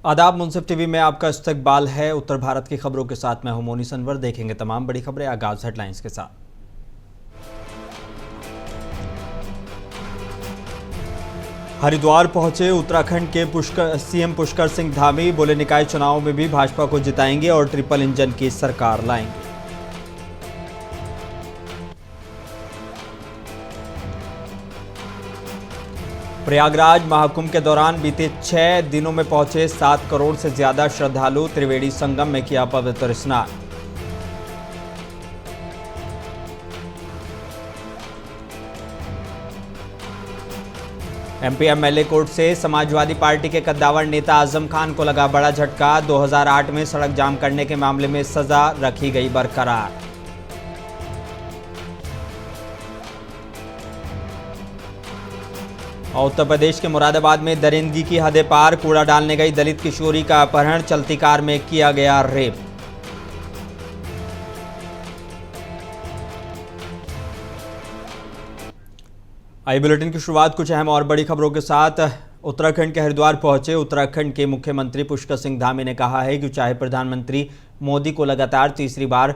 आदाब। मुंसिफ टीवी में आपका इस्तकबाल है। उत्तर भारत की खबरों के साथ मैं हूं मोनी सनवर। देखेंगे तमाम बड़ी खबरें। आगाज हेडलाइंस के साथ। हरिद्वार पहुंचे उत्तराखंड के सीएम पुष्कर सिंह धामी। बोले निकाय चुनाव में भी भाजपा को जिताएंगे और ट्रिपल इंजन की सरकार लाएंगे। प्रयागराज महाकुंभ के दौरान बीते 6 दिनों में पहुंचे 7 करोड़ से ज्यादा श्रद्धालु। त्रिवेणी संगम में किया पवित्र स्नान। एमपी एमएलए कोर्ट से समाजवादी पार्टी के कद्दावर नेता आजम खान को लगा बड़ा झटका। 2008 में सड़क जाम करने के मामले में सजा रखी गई बरकरार। और उत्तर प्रदेश के मुरादाबाद में दरिंदगी की हदें पार। कूड़ा डालने गई दलित किशोरी का अपहरण। चलती कार में किया गया रेप। आई बुलेटिन की शुरुआत कुछ अहम और बड़ी खबरों के साथ। उत्तराखंड के हरिद्वार पहुंचे उत्तराखंड के मुख्यमंत्री पुष्कर सिंह धामी ने कहा है कि चाहे प्रधानमंत्री मोदी को लगातार तीसरी बार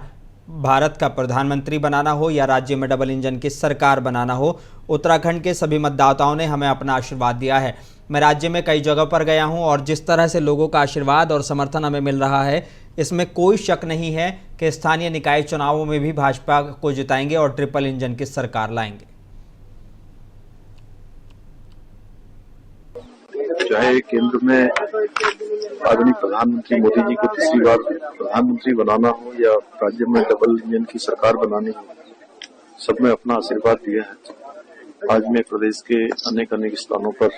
भारत का प्रधानमंत्री बनाना हो या राज्य में डबल इंजन की सरकार बनाना हो, उत्तराखंड के सभी मतदाताओं ने हमें अपना आशीर्वाद दिया है। मैं राज्य में कई जगह पर गया हूं और जिस तरह से लोगों का आशीर्वाद और समर्थन हमें मिल रहा है, इसमें कोई शक नहीं है कि स्थानीय निकाय चुनावों में भी भाजपा को जिताएंगे और ट्रिपल इंजन की सरकार लाएंगे। चाहे केंद्र में आदरणीय प्रधानमंत्री मोदी जी को तीसरी बार प्रधानमंत्री बनाना हो या राज्य में डबल इंजन की सरकार बनानी हो, सब में अपना आशीर्वाद दिया है। आज मैं प्रदेश के अनेक स्थानों पर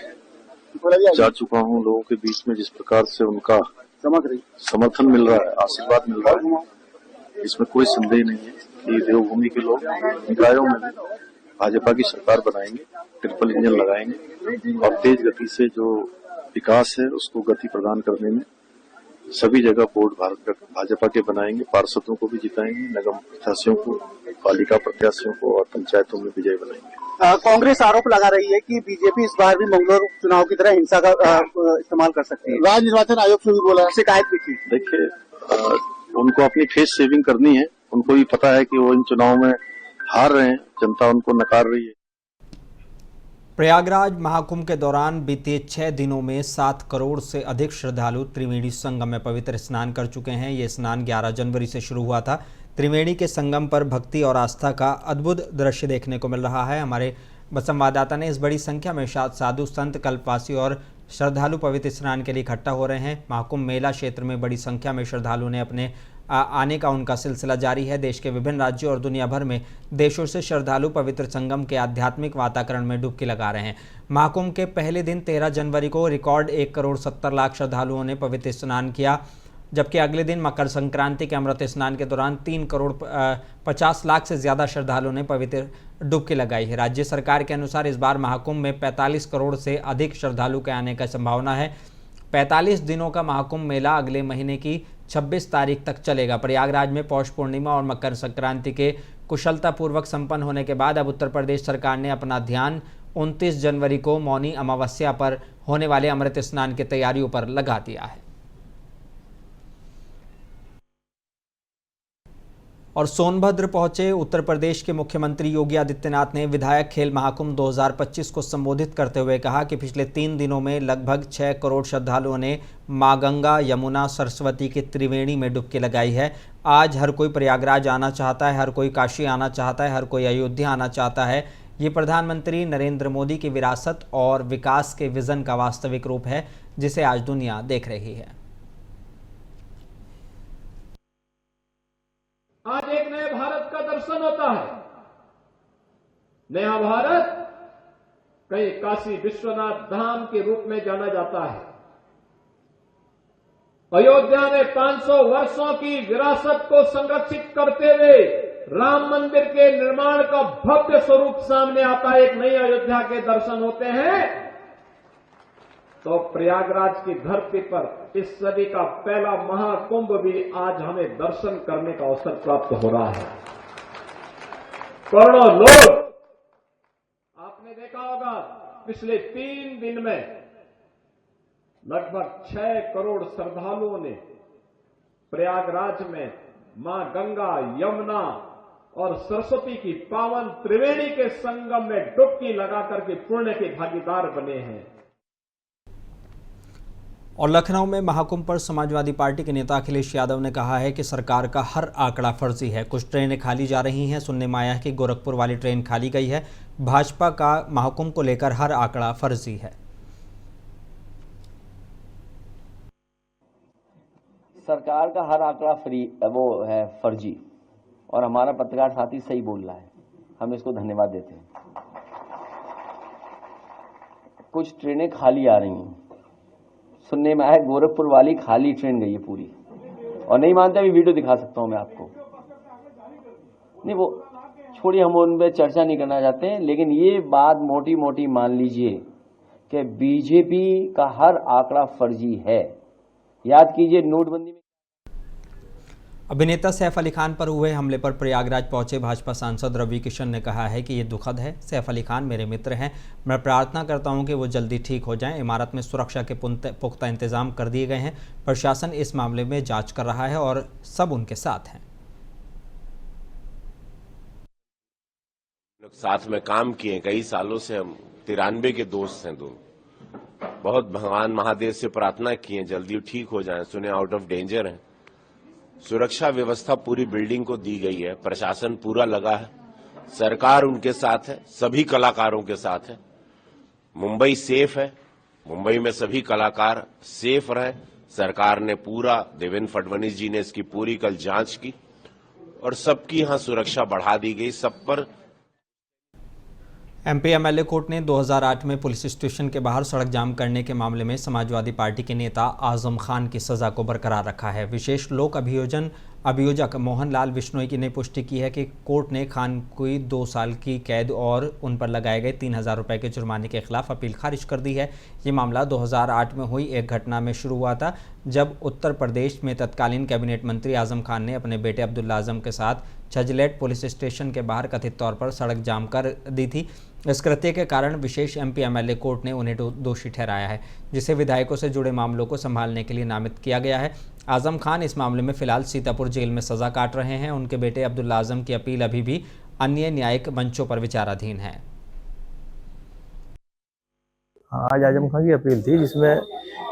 जा चुका हूं। लोगों के बीच में जिस प्रकार से उनका समर्थन मिल रहा है, आशीर्वाद मिल रहा है, इसमें कोई संदेह नहीं है कि देवभूमि के लोग निकायों में भी भाजपा की सरकार बनाएंगे, ट्रिपल इंजन लगाएंगे और तेज गति से जो विकास है उसको गति प्रदान करने में सभी जगह वोट भाजपा के बनाएंगे। पार्षदों को भी जिताएंगे, नगर प्रत्याशियों को, पालिका प्रत्याशियों को और पंचायतों में विजय बनाएंगे। कांग्रेस आरोप लगा रही है कि बीजेपी इस बार भी मंगलौर चुनाव की तरह हिंसा का इस्तेमाल कर सकती है। राज्य निर्वाचन आयोग से भी बोला, शिकायत भी की। देखिए, उनको अपनी फेस सेविंग करनी है। उनको भी पता है कि वो इन चुनाव में हार रहे हैं, जनता उनको नकार रही है। प्रयागराज महाकुंभ के दौरान बीते 6 दिनों में 7 करोड़ से अधिक श्रद्धालु त्रिवेणी संगम में पवित्र स्नान कर चुके हैं। ये स्नान 11 जनवरी से शुरू हुआ था। त्रिवेणी के संगम पर भक्ति और आस्था का अद्भुत दृश्य देखने को मिल रहा है। हमारे संवाददाता ने इस बड़ी संख्या में साधु संत, कल्पवासी और श्रद्धालु पवित्र स्नान के लिए इकट्ठा हो रहे हैं। महाकुंभ मेला क्षेत्र में बड़ी संख्या में श्रद्धालु ने अपने आने का उनका सिलसिला जारी है। देश के विभिन्न राज्यों और दुनिया भर में देशों से श्रद्धालु पवित्र संगम के आध्यात्मिक वातावरण में डुबकी लगा रहे हैं। महाकुंभ के पहले दिन 13 जनवरी को रिकॉर्ड 1 करोड़ 70 लाख श्रद्धालुओं ने पवित्र स्नान किया, जबकि अगले दिन मकर संक्रांति के अमृत स्नान के दौरान 3 करोड़ 50 लाख से ज़्यादा श्रद्धालुओं ने पवित्र डुबकी लगाई है। राज्य सरकार के अनुसार इस बार महाकुंभ में 45 करोड़ से अधिक श्रद्धालु के आने का संभावना है। 45 दिनों का महाकुंभ मेला अगले महीने की 26 तारीख तक चलेगा। प्रयागराज में पौष पूर्णिमा और मकर संक्रांति के कुशलतापूर्वक संपन्न होने के बाद अब उत्तर प्रदेश सरकार ने अपना ध्यान 29 जनवरी को मौनी अमावस्या पर होने वाले अमृत स्नान की तैयारियों पर लगा दिया है। और सोनभद्र पहुंचे उत्तर प्रदेश के मुख्यमंत्री योगी आदित्यनाथ ने विधायक खेल महाकुंभ 2025 को संबोधित करते हुए कहा कि पिछले 3 दिनों में लगभग 6 करोड़ श्रद्धालुओं ने मां गंगा, यमुना, सरस्वती की त्रिवेणी में डुबकी लगाई है। आज हर कोई प्रयागराज आना चाहता है, हर कोई काशी आना चाहता है, हर कोई अयोध्या आना चाहता है। ये प्रधानमंत्री नरेंद्र मोदी की विरासत और विकास के विजन का वास्तविक रूप है, जिसे आज दुनिया देख रही है। आज एक नए भारत का दर्शन होता है। नया भारत कहीं काशी विश्वनाथ धाम के रूप में जाना जाता है। अयोध्या में 500 वर्षों की विरासत को संरक्षित करते हुए राम मंदिर के निर्माण का भव्य स्वरूप सामने आता है। एक नई अयोध्या के दर्शन होते हैं। तो प्रयागराज की धरती पर इस सदी का पहला महाकुंभ भी आज हमें दर्शन करने का अवसर प्राप्त हो रहा है। करोड़ों लोग, आपने देखा होगा पिछले 3 दिन में लगभग 6 करोड़ श्रद्धालुओं ने प्रयागराज में मां गंगा, यमुना और सरस्वती की पावन त्रिवेणी के संगम में डुबकी लगाकर के पुण्य के भागीदार बने हैं। और लखनऊ में महाकुंभ पर समाजवादी पार्टी के नेता अखिलेश यादव ने कहा है कि सरकार का हर आंकड़ा फर्जी है। कुछ ट्रेनें खाली जा रही हैं। सुनने में आया है कि गोरखपुर वाली ट्रेन खाली गई है। भाजपा का महाकुंभ को लेकर हर आंकड़ा फर्जी है। सरकार का हर आंकड़ा वो है फर्जी, और हमारा पत्रकार साथी सही बोल रहा है, हम इसको धन्यवाद देते हैं। कुछ ट्रेनें खाली आ रही हैं। सुनने में आया गोरखपुर वाली खाली ट्रेन गई है पूरी, और नहीं मानते अभी वीडियो दिखा सकता हूं मैं आपको। नहीं वो छोड़िए, हम उन पर चर्चा नहीं करना चाहते हैं, लेकिन ये बात मोटी मोटी मान लीजिए कि बीजेपी का हर आंकड़ा फर्जी है। याद कीजिए नोटबंदी में अभिनेता सैफ अली खान पर हुए हमले पर प्रयागराज पहुंचे भाजपा सांसद रवि किशन ने कहा है कि ये दुखद है। सैफ अली खान मेरे मित्र हैं। मैं प्रार्थना करता हूं कि वो जल्दी ठीक हो जाएं। इमारत में सुरक्षा के पुख्ता इंतजाम कर दिए गए हैं। प्रशासन इस मामले में जांच कर रहा है और सब उनके साथ हैं। साथ में काम किए कई सालों से, हम 93 के दोस्त हैं दोनों। बहुत भगवान महादेव से प्रार्थना की है जल्दी ठीक हो जाएं। सुने आउट ऑफ डेंजर हैं। सुरक्षा व्यवस्था पूरी बिल्डिंग को दी गई है। प्रशासन पूरा लगा है। सरकार उनके साथ है, सभी कलाकारों के साथ है। मुंबई सेफ है। मुंबई में सभी कलाकार सेफ रहे। सरकार ने पूरा, देवेंद्र फडणवीस जी ने इसकी पूरी कल जांच की और सबकी यहां सुरक्षा बढ़ा दी गई। सब पर एमपी एमएलए कोर्ट ने 2008 में पुलिस स्टेशन के बाहर सड़क जाम करने के मामले में समाजवादी पार्टी के नेता आजम खान की सजा को बरकरार रखा है। विशेष लोक अभियोजक मोहनलाल बिश्नोई ने पुष्टि की है कि कोर्ट ने खान को 2 साल की कैद और उन पर लगाए गए 3000 रुपये के जुर्माने के खिलाफ अपील खारिज कर दी है। ये मामला 2008 में हुई एक घटना में शुरू हुआ था, जब उत्तर प्रदेश में तत्कालीन कैबिनेट मंत्री आजम खान ने अपने बेटे अब्दुल्ला आजम के साथ छजलेट पुलिस स्टेशन के बाहर कथित तौर पर सड़क जाम कर दी थी। इस कृत्य के कारण विशेष एमपी एमएलए कोर्ट ने उन्हें दोषी ठहराया है, जिसे विधायकों से जुड़े मामलों को संभालने के लिए नामित किया गया है। आजम खान इस मामले में फिलहाल सीतापुर जेल में सजा काट रहे हैं। उनके बेटे अब्दुल्ला आजम की अपील अभी भी अन्य न्यायिक मंचों पर विचाराधीन है। आज आजम खान की अपील थी, जिसमें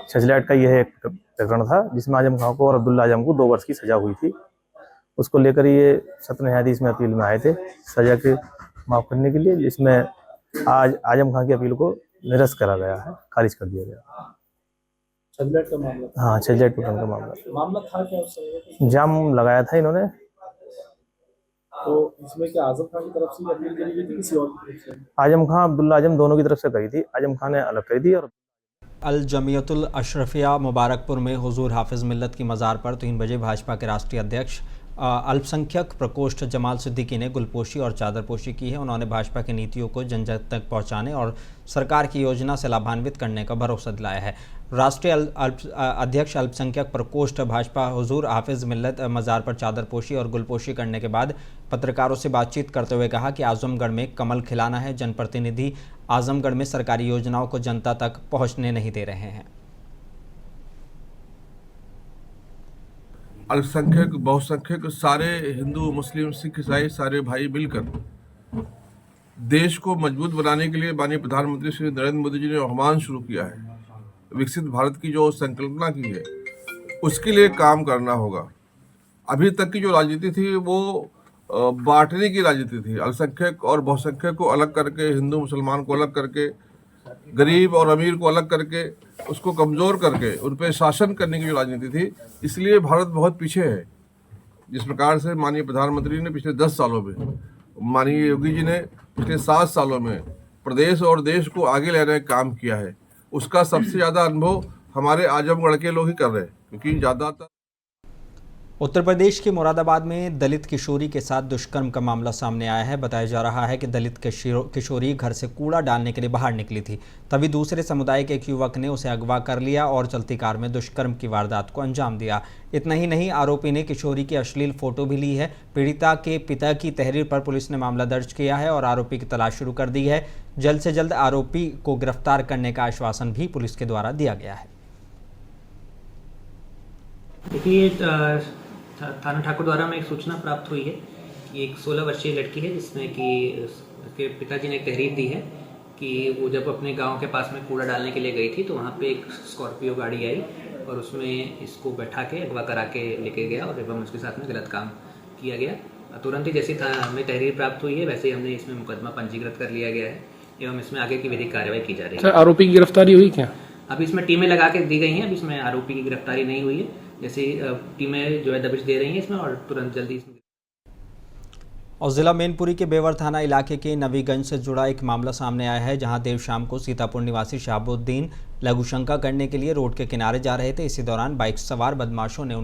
छजलेट का यह एक प्रकरण था, जिसमें आजम खान को और अब्दुल्ला आजम को 2 वर्ष की सजा हुई थी। उसको लेकर ये सत्र न्यायाधीश में अपील में आए थे सजा के माफ करने के लिए, जिसमें आज आजम खान की अपील को निरस्त करा गया है, खारिज कर दिया गया। छजलेट का मामला? हाँ, छजलेट प्रकरण का मामला था क्या उस समय? जाम लगाया था इन्होंने। तो इसमें क्या आजम खान की तरफ से अपील करी गई थी, किसी और की तरफ से? आजम खान अब्दुल्ला आजम दोनों की तरफ से करी थी। आजम खान ने अलग करी थी। और अल जमियतुल अशरफिया मुबारकपुर में हुजूर हाफिज मिल्लत की मज़ार पर 3 बजे भाजपा के राष्ट्रीय अध्यक्ष अल्पसंख्यक प्रकोष्ठ जमाल सिद्दीकी ने गुलपोशी और चादरपोशी की है। उन्होंने भाजपा की नीतियों को जन जन तक पहुंचाने और सरकार की योजना से लाभान्वित करने का भरोसा दिलाया है। राष्ट्रीय अध्यक्ष अल्पसंख्यक प्रकोष्ठ भाजपा हुजूर हाफिज मिल्लत मज़ार पर चादरपोशी और गुलपोशी करने के बाद पत्रकारों से बातचीत करते हुए कहा कि आजमगढ़ में कमल खिलाना है। जनप्रतिनिधि आजमगढ़ में सरकारी योजनाओं को जनता तक पहुँचने नहीं दे रहे हैं। अल्पसंख्यक, बहुसंख्यक, सारे हिंदू, मुस्लिम, सिख, ईसाई सारे भाई मिलकर देश को मजबूत बनाने के लिए माननीय प्रधानमंत्री श्री नरेंद्र मोदी जी ने आह्वान शुरू किया है। विकसित भारत की जो संकल्पना की है, उसके लिए काम करना होगा। अभी तक की जो राजनीति थी वो बांटने की राजनीति थी। अल्पसंख्यक और बहुसंख्यक को अलग करके, हिंदू मुसलमान को अलग करके, गरीब और अमीर को अलग करके, उसको कमजोर करके उन पर शासन करने की जो राजनीति थी, इसलिए भारत बहुत पीछे है। जिस प्रकार से माननीय प्रधानमंत्री ने पिछले 10 सालों में, माननीय योगी जी ने पिछले 7 सालों में प्रदेश और देश को आगे ले रहे काम किया है, उसका सबसे ज़्यादा अनुभव हमारे आजमगढ़ के लोग ही कर रहे हैं, क्योंकि ज़्यादातर उत्तर प्रदेश के मुरादाबाद में दलित किशोरी के साथ दुष्कर्म का मामला सामने आया है। बताया जा रहा है कि दलित किशोरी घर से कूड़ा डालने के लिए बाहर निकली थी, तभी दूसरे समुदाय के एक युवक ने उसे अगवा कर लिया और चलती कार में दुष्कर्म की वारदात को अंजाम दिया। इतना ही नहीं, आरोपी ने किशोरी की अश्लील फोटो भी ली है। पीड़िता के पिता की तहरीर पर पुलिस ने मामला दर्ज किया है और आरोपी की तलाश शुरू कर दी है। जल्द से जल्द आरोपी को गिरफ्तार करने का आश्वासन भी पुलिस के द्वारा दिया गया है। देखिए थाना ठाकुर द्वारा में एक सूचना प्राप्त हुई है कि एक 16 वर्षीय लड़की है जिसमें कि उसके पिताजी ने एक तहरीर दी है कि वो जब अपने गांव के पास में कूड़ा डालने के लिए गई थी तो वहाँ पे एक स्कॉर्पियो गाड़ी आई और उसमें इसको बैठा के अगवा करा के लेके गया और एवं उसके साथ में गलत काम किया गया। तुरंत ही जैसी हमें तहरीर प्राप्त हुई है वैसे ही हमने इसमें मुकदमा पंजीकृत कर लिया गया है एवं इसमें आगे की विधिक कार्रवाई की जा रही है। आरोपी की गिरफ्तारी हुई क्या? अभी इसमें टीमें लगा के दी गई हैं, अभी इसमें आरोपी की गिरफ्तारी नहीं हुई है। जैसे टीमें जो है दबिश दे रही हैं इसमें और तुरंत जल्दी इसमें। और जिला मैनपुरी के बेवर थाना इलाके के नवीगंज से जुड़ा एक मामला सामने आया है, जहां देर शाम को सीतापुर निवासी शहाबुद्दीन लघुशंका करने के लिए रोड के किनारे जा रहे थे। इसी दौरान बाइक सवार बदमाशों ने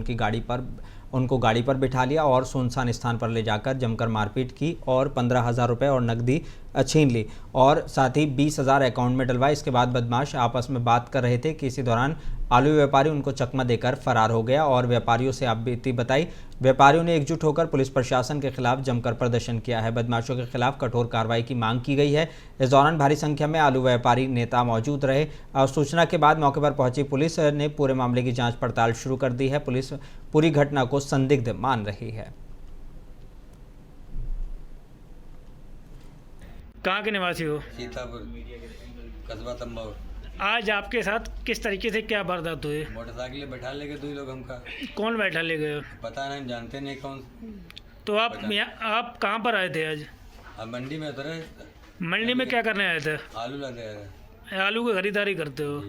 उनको गाड़ी पर बिठा लिया और सुनसान स्थान पर ले जाकर जमकर मारपीट की और 15,000 रुपये और नकदी छीन ली और साथ ही 20,000 अकाउंट में डलवाए। इसके बाद बदमाश आपस में बात कर रहे थे कि इसी दौरान आलू व्यापारी उनको चकमा देकर फरार हो गया और व्यापारियों से आपबीती बताई। व्यापारियों ने एकजुट होकर पुलिस प्रशासन के खिलाफ जमकर प्रदर्शन किया है। बदमाशों के खिलाफ कठोर कार्रवाई की मांग की गई है। इस दौरान भारी संख्या में आलू व्यापारी नेता मौजूद रहे और सूचना के बाद मौके पर पहुंची पुलिस ने पूरे मामले की जांच पड़ताल शुरू कर दी है। पुलिस पूरी घटना को संदिग्ध मान रही है। कहाँ के निवासी हो? सीतापुर कस्बा तंबाऊ। आज आपके साथ किस तरीके से क्या वारदात हुई? मोटरसाइकिल बैठा लेके 2 लोग हमका। कौन बैठा ले गए? पता नहीं, जानते नहीं कौन। तो आप कहाँ पर आए थे आज? अब मंडी में उतरे। मंडी में क्या करने आए थे? आलू लाने आए थे। आलू की खरीदारी करते हो?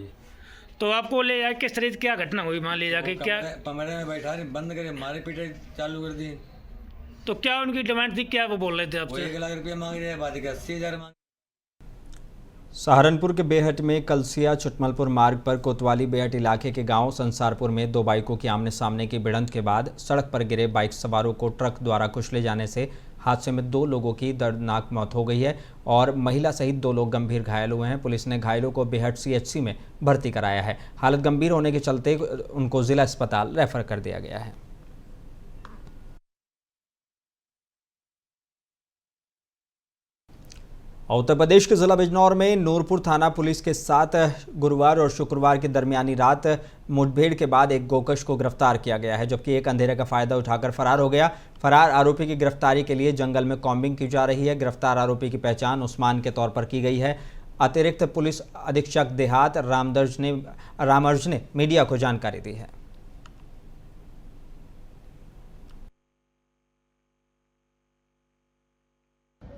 तो आपको ले जाके किस तरह क्या घटना हुई वहाँ ले जाके? क्या कमरे में बैठा रहे, बंद करे, मारे पीटे चालू कर दी। तो क्या उनकी डिमांड थी, क्या वो बोल रहे थे आपसे? 1 लाख रुपया मांग रहे हैं, बाद 80,000 मांग। सहारनपुर के बेहट में कलसिया चुटमलपुर मार्ग पर कोतवाली बेहट इलाके के गांव संसारपुर में 2 बाइकों की आमने सामने की भिड़ंत के बाद सड़क पर गिरे बाइक सवारों को ट्रक द्वारा कुचले जाने से हादसे में 2 लोगों की दर्दनाक मौत हो गई है और महिला सहित 2 लोग गंभीर घायल हुए हैं। पुलिस ने घायलों को बेहट CHC में भर्ती कराया है। हालत गंभीर होने के चलते उनको जिला अस्पताल रेफर कर दिया गया है। उत्तर प्रदेश के जिला बिजनौर में नूरपुर थाना पुलिस के साथ गुरुवार और शुक्रवार की दरमियानी रात मुठभेड़ के बाद एक गोकश को गिरफ्तार किया गया है, जबकि एक अंधेरे का फायदा उठाकर फरार हो गया। फरार आरोपी की गिरफ्तारी के लिए जंगल में कॉम्बिंग की जा रही है। गिरफ्तार आरोपी की पहचान उस्मान के तौर पर की गई है। अतिरिक्त पुलिस अधीक्षक देहात रामर्ज ने मीडिया को जानकारी दी है।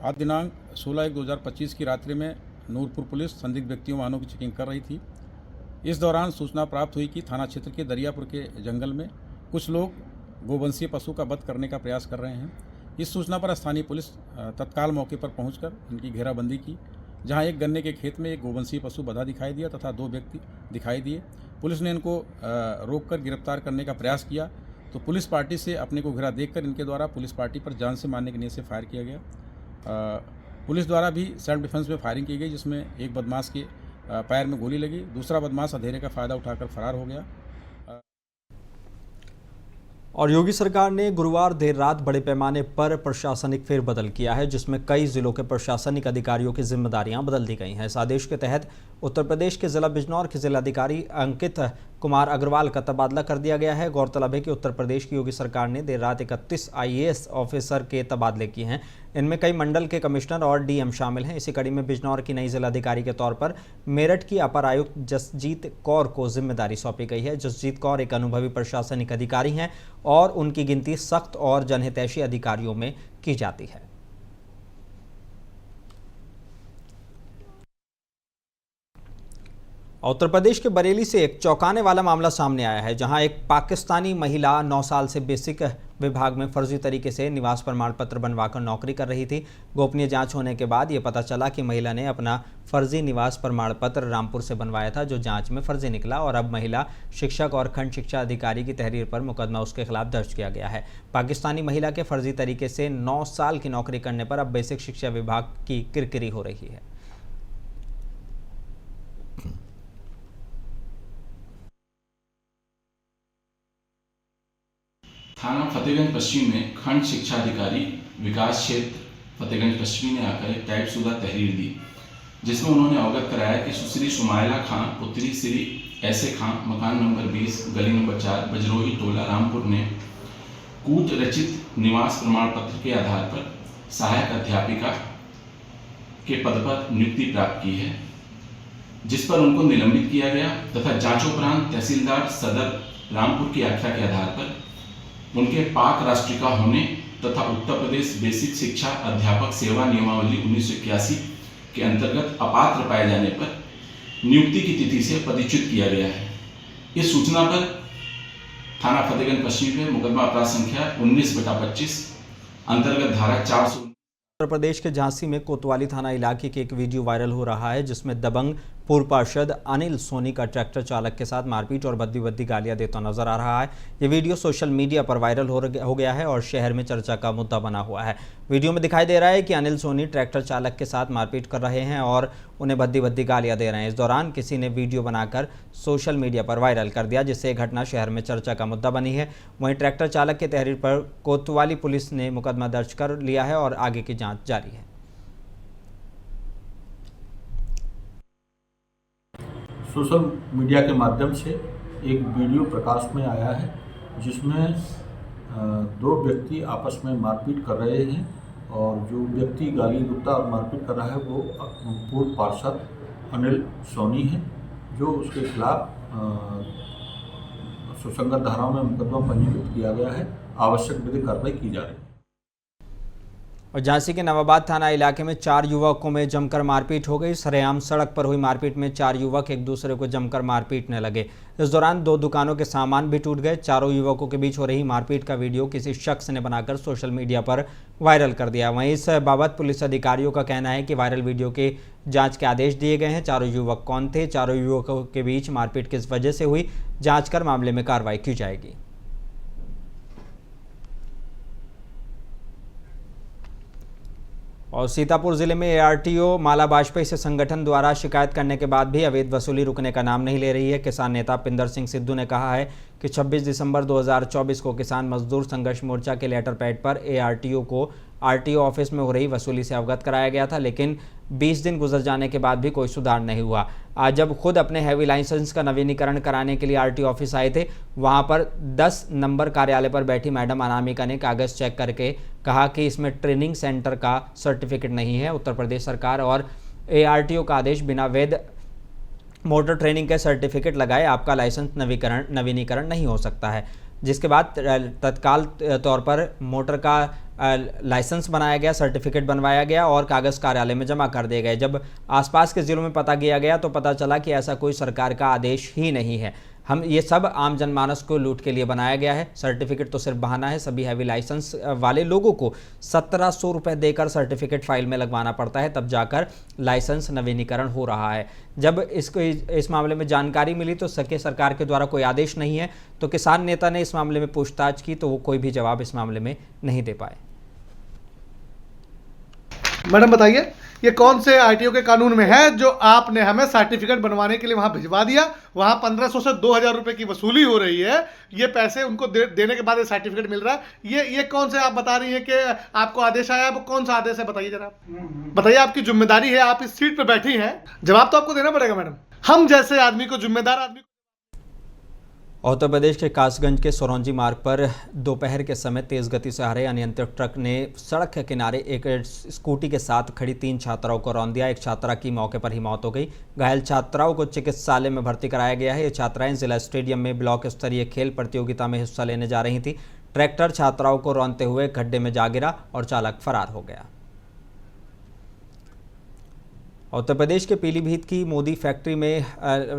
आज दिनांक 16/1/2025 की रात्रि में नूरपुर पुलिस संदिग्ध व्यक्तियों वाहनों की चेकिंग कर रही थी। इस दौरान सूचना प्राप्त हुई कि थाना क्षेत्र के दरियापुर के जंगल में कुछ लोग गोवंशीय पशु का वध करने का प्रयास कर रहे हैं। इस सूचना पर स्थानीय पुलिस तत्काल मौके पर पहुंचकर इनकी घेराबंदी की, जहां एक गन्ने के खेत में एक गोवंशीय पशु बंधा दिखाई दिया तथा 2 व्यक्ति दिखाई दिए। पुलिस ने इनको रोककर गिरफ्तार करने का प्रयास किया तो पुलिस पार्टी से अपने को घिरा देखकर इनके द्वारा पुलिस पार्टी पर जान से मारने की नीयत से फायर किया गया। पुलिस द्वारा भी सेल्फ डिफेंस में फायरिंग की गई, जिसमें एक बदमाश के पैर में गोली लगी। दूसरा बदमाश अंधेरे का फायदा उठाकर फरार हो गया। और योगी सरकार ने गुरुवार देर रात बड़े पैमाने पर प्रशासनिक फेरबदल किया है, जिसमें कई जिलों के प्रशासनिक अधिकारियों की जिम्मेदारियां बदल दी गई हैं। इस आदेश के तहत उत्तर प्रदेश के जिला बिजनौर के जिलाधिकारी अंकित कुमार अग्रवाल का तबादला कर दिया गया है। गौरतलब है कि उत्तर प्रदेश की योगी सरकार ने देर रात 31 IAS ऑफिसर के तबादले किए हैं। इनमें कई मंडल के कमिश्नर और DM शामिल हैं। इसी कड़ी में बिजनौर की नई जिलाधिकारी के तौर पर मेरठ की अपर आयुक्त जसजीत कौर को जिम्मेदारी सौंपी गई है। जसजीत कौर एक अनुभवी प्रशासनिक अधिकारी हैं और उनकी गिनती सख्त और जनहितैषी अधिकारियों में की जाती है। उत्तर प्रदेश के बरेली से एक चौंकाने वाला मामला सामने आया है, जहां एक पाकिस्तानी महिला 9 साल से बेसिक विभाग में फर्जी तरीके से निवास प्रमाण पत्र बनवाकर नौकरी कर रही थी। गोपनीय जांच होने के बाद ये पता चला कि महिला ने अपना फर्जी निवास प्रमाण पत्र रामपुर से बनवाया था, जो जांच में फर्जी निकला और अब महिला शिक्षक और खंड शिक्षा अधिकारी की तहरीर पर मुकदमा उसके खिलाफ दर्ज किया गया है। पाकिस्तानी महिला के फर्जी तरीके से 9 साल की नौकरी करने पर अब बेसिक शिक्षा विभाग की किरकिरी हो रही है। थाना फतेहगंज पश्चिम में खंड शिक्षा अधिकारी विकास क्षेत्र फतेहगंज पश्चिमी ने आकर एक टाइपशुदा तहरीर दी, जिसमें उन्होंने अवगत कराया कि सुश्री सुमाइला खान पुत्री श्री ऐसे खां मकान नंबर 20 गली नंबर 4 बजरोही टोला रामपुर ने कूट रचित निवास प्रमाण पत्र के आधार पर सहायक अध्यापिका के पद पर नियुक्ति प्राप्त की है, जिस पर उनको निलंबित किया गया तथा जांचोपरांत तहसीलदार सदर रामपुर की आख्या के आधार पर उनके पाक राष्ट्रिका होने तथा उत्तर प्रदेश बेसिक शिक्षा अध्यापक सेवा नियमावली 1981 के अंतर्गत अपात्र पाए जाने पर नियुक्ति की तिथि से पदच्युत किया गया है। इस सूचना पर थाना फतेहगंज पश्चिम में मुकदमा अपराध संख्या 19/25 अंतर्गत धारा 400। उत्तर प्रदेश के झांसी में कोतवाली थाना इलाके के एक वीडियो वायरल हो रहा है, जिसमें दबंग पूर्व पार्षद अनिल सोनी का ट्रैक्टर चालक के साथ मारपीट और बद्दी गालियां देता नजर आ रहा है। ये वीडियो सोशल मीडिया पर वायरल हो गया है और शहर में चर्चा का मुद्दा बना हुआ है। वीडियो में दिखाई दे रहा है कि अनिल सोनी ट्रैक्टर चालक के साथ मारपीट कर रहे हैं और उन्हें बद्दी गालियां दे रहे हैं। इस दौरान किसी ने वीडियो बनाकर सोशल मीडिया पर वायरल कर दिया, जिससे घटना शहर में चर्चा का मुद्दा बनी है। वहीं ट्रैक्टर चालक के तहरीर पर कोतवाली पुलिस ने मुकदमा दर्ज कर लिया है और आगे की जाँच जारी है। सोशल मीडिया के माध्यम से एक वीडियो प्रकाश में आया है, जिसमें दो व्यक्ति आपस में मारपीट कर रहे हैं और जो व्यक्ति गाली गुस्सा और मारपीट कर रहा है वो पूर्व पार्षद अनिल सोनी है, जो उसके खिलाफ सुसंगत धाराओं में मुकदमा पंजीकृत किया गया है। आवश्यक विधिक कार्रवाई की जा रही है। और झांसी के नवाबाद थाना इलाके में 4 युवकों में जमकर मारपीट हो गई। सरेआम सड़क पर हुई मारपीट में 4 युवक एक दूसरे को जमकर मारपीटने लगे। इस दौरान 2 दुकानों के सामान भी टूट गए। चारों युवकों के बीच हो रही मारपीट का वीडियो किसी शख्स ने बनाकर सोशल मीडिया पर वायरल कर दिया। वहीं इस बाबत पुलिस अधिकारियों का कहना है कि वायरल वीडियो के जाँच के आदेश दिए गए हैं। चारों युवक कौन थे, चारों युवकों के बीच मारपीट किस वजह से हुई, जाँच कर मामले में कार्रवाई की जाएगी। और सीतापुर जिले में ARTO माला वाजपेयी से संगठन द्वारा शिकायत करने के बाद भी अवैध वसूली रुकने का नाम नहीं ले रही है। किसान नेता पिंदर सिंह सिद्धू ने कहा है कि 26 दिसंबर 2024 को किसान मजदूर संघर्ष मोर्चा के लेटर पैड पर ARTO को RTO ऑफिस में हो रही वसूली से अवगत कराया गया था, लेकिन 20 दिन गुजर जाने के बाद भी कोई सुधार नहीं हुआ। आज जब खुद अपने हैवी लाइसेंस का नवीनीकरण कराने के लिए RTO ऑफिस आए थे, वहां पर 10 नंबर कार्यालय पर बैठी मैडम अनामिका ने कागज चेक करके कहा कि इसमें ट्रेनिंग सेंटर का सर्टिफिकेट नहीं है। उत्तर प्रदेश सरकार और ARTO का आदेश बिना वैध मोटर ट्रेनिंग के सर्टिफिकेट लगाए आपका लाइसेंस नवीनीकरण नहीं हो सकता है, जिसके बाद तत्काल तौर पर मोटर का लाइसेंस बनाया गया, सर्टिफिकेट बनवाया गया और कागज़ कार्यालय में जमा कर दिए गए। जब आसपास के ज़िलों में पता किया गया तो पता चला कि ऐसा कोई सरकार का आदेश ही नहीं है। हम ये सब आम जनमानस को लूट के लिए बनाया गया है। सर्टिफिकेट तो सिर्फ बहाना है। सभी हैवी लाइसेंस वाले लोगों को 1700 रुपये देकर सर्टिफिकेट फाइल में लगवाना पड़ता है, तब जाकर लाइसेंस नवीनीकरण हो रहा है। जब इस मामले में जानकारी मिली तो सरकार के द्वारा कोई आदेश नहीं है, तो किसान नेता ने इस मामले में पूछताछ की तो वो कोई भी जवाब इस मामले में नहीं दे पाए। मैडम बताइए, ये कौन से RTO के कानून में है जो आपने हमें सर्टिफिकेट बनवाने के लिए वहां भिजवा दिया, वहां 1500 से 2000 रुपए की वसूली हो रही है, ये पैसे उनको देने के बाद ये सर्टिफिकेट मिल रहा है। ये कौन से आप बता रही हैं कि आपको आदेश आया, वो कौन सा आदेश है बताइए जरा। बताइए, आपकी जिम्मेदारी है, आप इस सीट पे बैठी हैं, जवाब तो आपको देना पड़ेगा मैडम। हम जैसे आदमी को, जिम्मेदार आदमी। उत्तर प्रदेश के कासगंज के सोरौंजी मार्ग पर दोपहर के समय तेज गति से आ रहे अनियंत्रित ट्रक ने सड़क के किनारे एक स्कूटी के साथ खड़ी 3 छात्राओं को रौंद दिया। एक छात्रा की मौके पर ही मौत हो गई। घायल छात्राओं को चिकित्सालय में भर्ती कराया गया है। ये छात्राएं जिला स्टेडियम में ब्लॉक स्तरीय खेल प्रतियोगिता में हिस्सा लेने जा रही थी। ट्रैक्टर छात्राओं को रौंदते हुए गड्ढे में जा गिरा और चालक फरार हो गया। उत्तर प्रदेश के पीलीभीत की मोदी फैक्ट्री में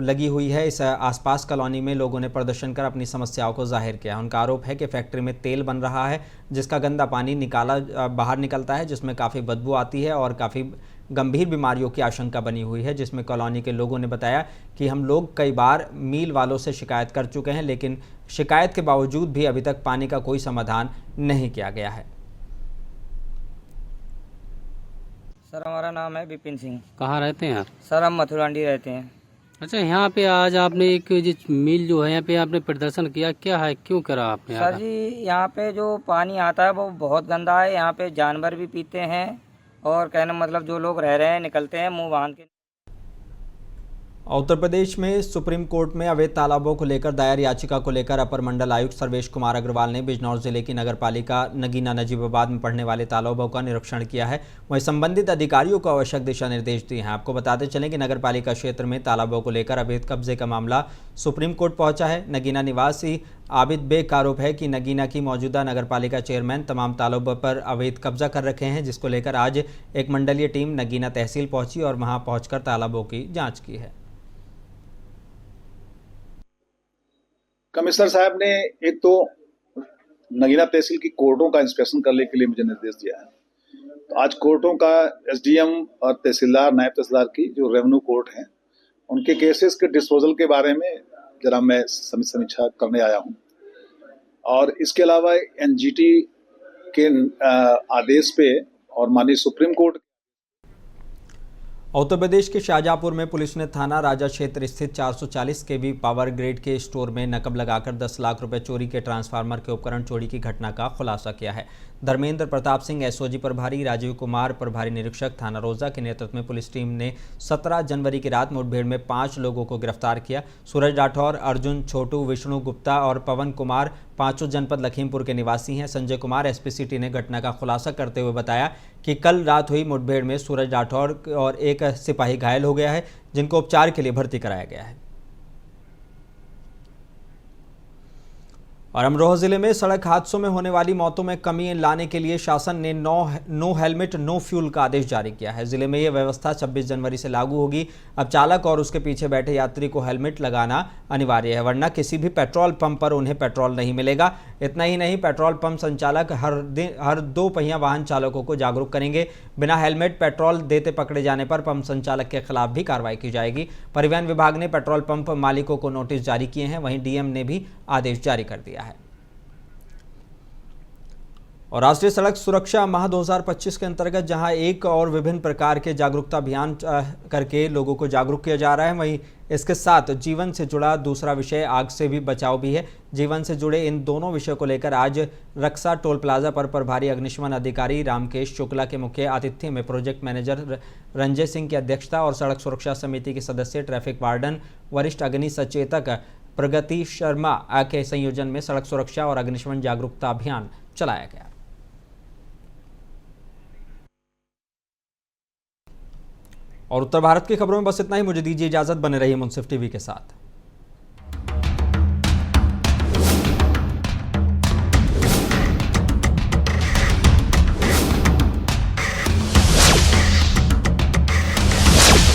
लगी हुई है इस आसपास कॉलोनी में लोगों ने प्रदर्शन कर अपनी समस्याओं को जाहिर किया। उनका आरोप है कि फैक्ट्री में तेल बन रहा है, जिसका गंदा पानी बाहर निकलता है, जिसमें काफ़ी बदबू आती है और काफ़ी गंभीर बीमारियों की आशंका बनी हुई है। जिसमें कॉलोनी के लोगों ने बताया कि हम लोग कई बार मिल वालों से शिकायत कर चुके हैं, लेकिन शिकायत के बावजूद भी अभी तक पानी का कोई समाधान नहीं किया गया है। सर, हमारा नाम है विपिन सिंह। कहाँ रहते हैं आप? सर, हम मथुरांडी रहते हैं। अच्छा, यहाँ पे आज आपने एक मिल जो है यहाँ पे आपने प्रदर्शन किया, क्या है, क्यों करा आपने? सर जी, यहाँ पे जो पानी आता है वो बहुत गंदा है। यहाँ पे जानवर भी पीते हैं और कहने मतलब जो लोग रह रहे हैं निकलते हैं मुँह बांध के। उत्तर प्रदेश में सुप्रीम कोर्ट में अवैध तालाबों को लेकर दायर याचिका को लेकर अपर मंडल आयुक्त सर्वेश कुमार अग्रवाल ने बिजनौर जिले की नगरपालिका नगीना नजीबाबाद में पड़ने वाले तालाबों का निरीक्षण किया है। वहीं संबंधित अधिकारियों को आवश्यक दिशा निर्देश दिए हैं। आपको बताते चलें कि नगरपालिका क्षेत्र में तालाबों को लेकर अवैध कब्जे का मामला सुप्रीम कोर्ट पहुंचा है। नगीना निवासी आबिद बेग का आरोप है कि नगीना की मौजूदा नगरपालिका चेयरमैन तमाम तालाबों पर अवैध कब्जा कर रखे हैं, जिसको लेकर आज एक मंडलीय टीम नगीना तहसील पहुंची और वहां पहुंचकर तालाबों की जांच की है। कमिश्नर साहब ने एक तो नगीना तहसील की कोर्टों का इंस्पेक्शन करने के लिए मुझे निर्देश दिया है। तो आज कोर्टों का एसडीएम और तहसीलदार, नायब तहसीलदार की जो रेवेन्यू कोर्ट हैं, उनके केसेस के डिस्पोजल के बारे में जरा मैं समीक्षा करने आया हूं। और इसके अलावा एनजीटी के आदेश पे और माननीय सुप्रीम कोर्ट उत्तर प्रदेश के शाहजहांपुर में पुलिस ने थाना राजा क्षेत्र स्थित 440 केवी पावर ग्रिड के स्टोर में नकब लगाकर 10 लाख रुपए चोरी के ट्रांसफार्मर के उपकरण चोरी की घटना का खुलासा किया है। धर्मेंद्र प्रताप सिंह एसओजी प्रभारी, राजीव कुमार प्रभारी निरीक्षक थाना रोजा के नेतृत्व में पुलिस टीम ने 17 जनवरी की रात मुठभेड़ में 5 लोगों को गिरफ्तार किया। सूरज राठौर, अर्जुन छोटू, विष्णु गुप्ता और पवन कुमार पांचों जनपद लखीमपुर के निवासी हैं। संजय कुमार एसपी सिटी ने घटना का खुलासा करते हुए बताया कि कल रात हुई मुठभेड़ में सूरज राठौर और एक सिपाही घायल हो गया है, जिनको उपचार के लिए भर्ती कराया गया है। और अमरोहा जिले में सड़क हादसों में होने वाली मौतों में कमी लाने के लिए शासन ने नो हेलमेट नो फ्यूल का आदेश जारी किया है। जिले में यह व्यवस्था 26 जनवरी से लागू होगी। अब चालक और उसके पीछे बैठे यात्री को हेलमेट लगाना अनिवार्य है, वरना किसी भी पेट्रोल पंप पर उन्हें पेट्रोल नहीं मिलेगा। इतना ही नहीं, पेट्रोल पंप संचालक हर 2 पहिया वाहन चालकों को जागरूक करेंगे। बिना हेलमेट पेट्रोल देते पकड़े जाने पर पंप संचालक के खिलाफ भी कार्रवाई की जाएगी। परिवहन विभाग ने पेट्रोल पंप मालिकों को नोटिस जारी किए हैं। वहीं डीएम ने भी आदेश जारी कर दिया है। और राष्ट्रीय सड़क सुरक्षा माह 2025 के अंतर्गत जहां एक और विभिन्न प्रकार के जागरूकता अभियान करके लोगों को जागरूक किया जा रहा है, वहीं इसके साथ जीवन से जुड़ा दूसरा विषय आग से भी बचाव भी है। जीवन से जुड़े इन दोनों विषयों को लेकर आज रक्सा टोल प्लाजा पर प्रभारी अग्निशमन अधिकारी रामकेश शुक्ला के मुख्य आतिथ्य में प्रोजेक्ट मैनेजर रंजय सिंह की अध्यक्षता और सड़क सुरक्षा समिति के सदस्य, ट्रैफिक वार्डन, वरिष्ठ अग्नि सचेतक प्रगति शर्मा के संयोजन में सड़क सुरक्षा और अग्निशमन जागरूकता अभियान चलाया गया। और उत्तर भारत की खबरों में बस इतना ही। मुझे दीजिए इजाजत, बने रहिए मुंसिफ टीवी के साथ।